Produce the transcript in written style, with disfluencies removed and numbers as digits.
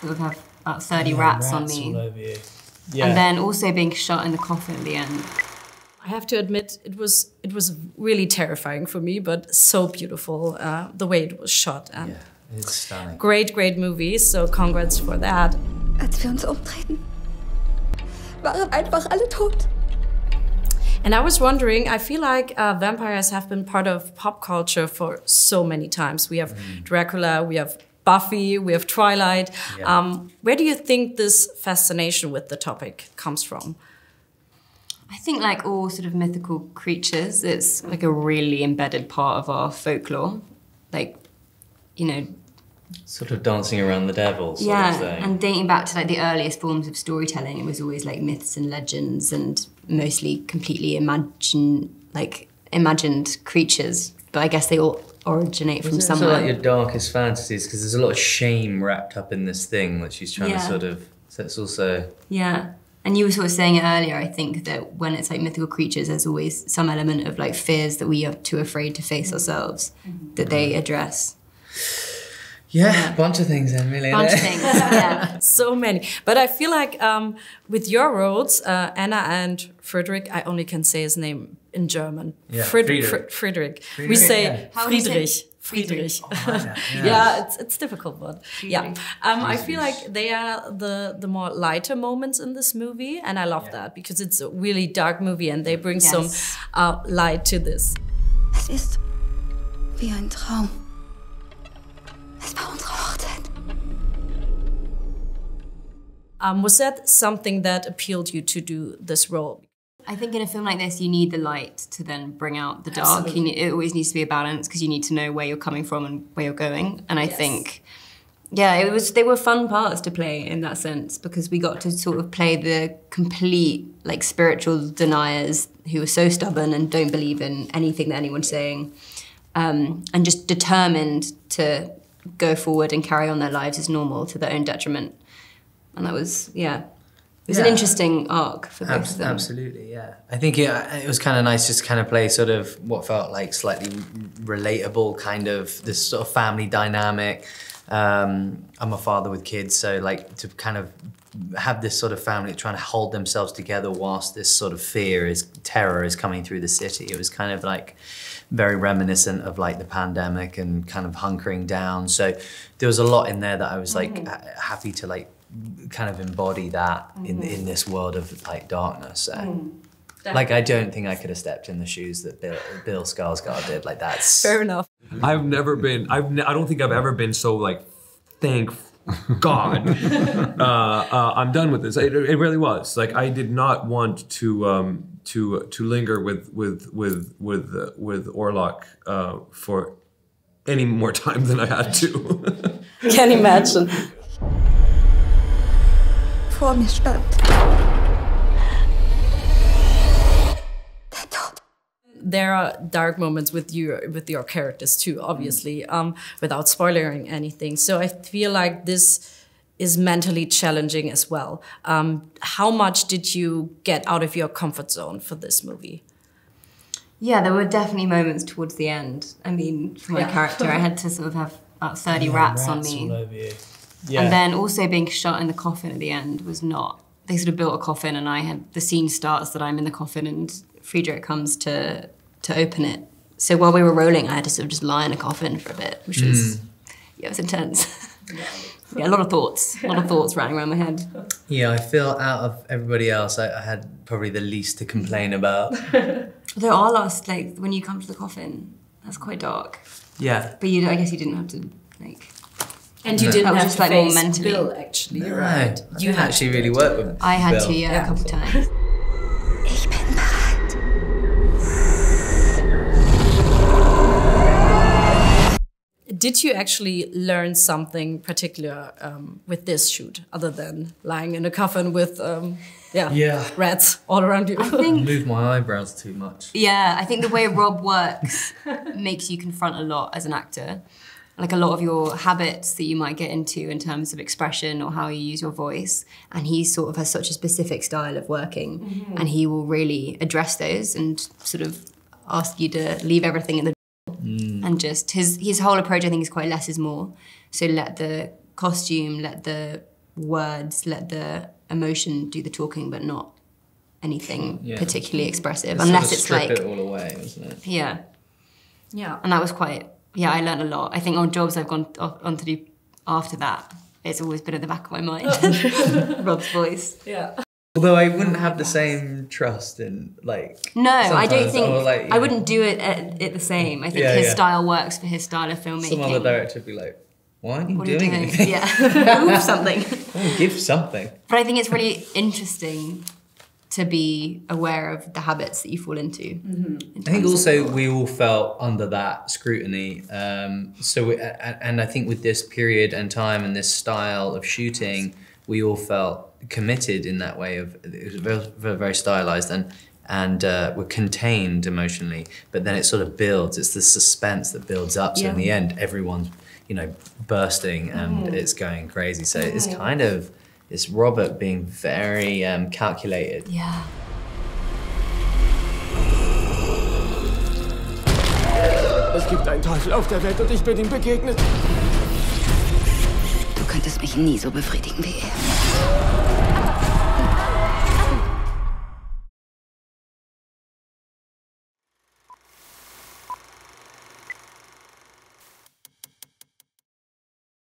sort of have about 30 rats on me. All over you. Yeah. And then also being shot in the coffin at the end. I have to admit, it was really terrifying for me, but so beautiful, the way it was shot. And yeah, it's stunning. Great movie, so congrats for that. Als wir uns umdrehten, waren einfach alle tot. And I was wondering, I feel like vampires have been part of pop culture for so many times. We have Dracula, we have Buffy, we have Twilight. Yeah. Where do you think this fascination with the topic comes from? I think like all sort of mythical creatures, it's like a really embedded part of our folklore. Like, you know... Sort of dancing around the devil sort of thing. And dating back to like the earliest forms of storytelling, it was always like myths and legends and mostly completely imagined creatures. But I guess they all originate from somewhere. It's like your darkest fantasies, because there's a lot of shame wrapped up in this thing that she's trying to sort of... So it's also... Yeah. And you were sort of saying it earlier, I think, that when it's like mythical creatures, there's always some element of like fears that we are too afraid to face ourselves that they address. Yeah, bunch of things then, really. Bunch of things, yeah. So many. But I feel like with your roles, Anna and Friedrich, I only can say his name in German. Yeah. Friedrich. We say Friedrich. Friedrich. Oh, yeah, it's difficult, but yeah. I feel like they are the more lighter moments in this movie, and I love that because it's a really dark movie and they bring some light to this. Es ist wie ein Traum. Es war unsere Hochzeit. Was that something that appealed you to do this role? I think in a film like this, you need the light to then bring out the dark. It always needs to be a balance because you need to know where you're coming from and where you're going. And I think, yeah, they were fun parts to play in that sense because we got to sort of play the complete like spiritual deniers who are so stubborn and don't believe in anything that anyone's saying, and just determined to go forward and carry on their lives as normal to their own detriment. And that was, it was an interesting arc for both of them. Absolutely, yeah. I think it was kind of nice just to kind of play sort of what felt like slightly relatable kind of this sort of family dynamic. I'm a father with kids, so like to kind of have this sort of family trying to hold themselves together whilst this sort of terror is coming through the city. It was kind of like very reminiscent of like the pandemic and kind of hunkering down. So there was a lot in there that I was like happy to like kind of embody that in this world of like darkness. So. Like I don't think I could have stepped in the shoes that Bill Skarsgård did. Like that's fair enough. I don't think I've ever been so like, thank God, I'm done with this. It really was. Like I did not want to linger with Orlok for any more time than I had to. Can imagine. Vor mir stand. There are dark moments with your characters too, obviously, without spoiling anything. So I feel like this is mentally challenging as well. How much did you get out of your comfort zone for this movie? Yeah, there were definitely moments towards the end. I mean, for my character, I had to sort of have about 30 rats on me. All over you. Yeah. And then also being shot in the coffin at the end was not... They sort of built a coffin and the scene starts that I'm in the coffin and Friedrich comes to open it. So while we were rolling, I had to sort of just lie in a coffin for a bit, which was, it was intense. A lot of thoughts running around my head. Yeah, I feel out of everybody else, I had probably the least to complain about. Although our last, like, when you come to the coffin, that's quite dark. Yeah. But I guess you didn't have to, like... And you didn't have just to like face more mentally. Bill, actually, No, right? You actually really worked with I had Bill. to, a couple times. Ich bin bereit. Did you actually learn something particular with this shoot, other than lying in a coffin with rats all around you? I think... Moved my eyebrows too much. Yeah, I think the way Rob works makes you confront a lot as an actor. Like a lot of your habits that you might get into in terms of expression or how you use your voice. And he sort of has such a specific style of working and he will really address those and sort of ask you to leave everything at the door. And just his whole approach, I think, is quite less is more. So let the costume, let the words, let the emotion do the talking, but not anything particularly expressive, unless it's strip like it all away, isn't it? Yeah. Yeah. And that was quite, I learned a lot. I think on jobs I've gone on to do after that, it's always been at the back of my mind. Rob's voice. Yeah. Although I wouldn't have the same trust in, like... No, I don't think... like, I wouldn't do it the same. I think his style works for his style of filmmaking. Some other director would be like, why aren't you doing anything? Yeah, move something. Give something. But I think it's really interesting to be aware of the habits that you fall into. Mm-hmm. I think also we all felt under that scrutiny. And I think with this period and time and this style of shooting, we all felt committed in that way of, it was very, very stylized and we're contained emotionally, but then it sort of builds. It's the suspense that builds up. So in the end, everyone's, bursting and it's going crazy. So it's kind of, it's Robert being very calculated. Yeah. Es gibt einen Teufel auf der Welt und ich bin ihm begegnet. Du könntest mich nie so befriedigen wie er.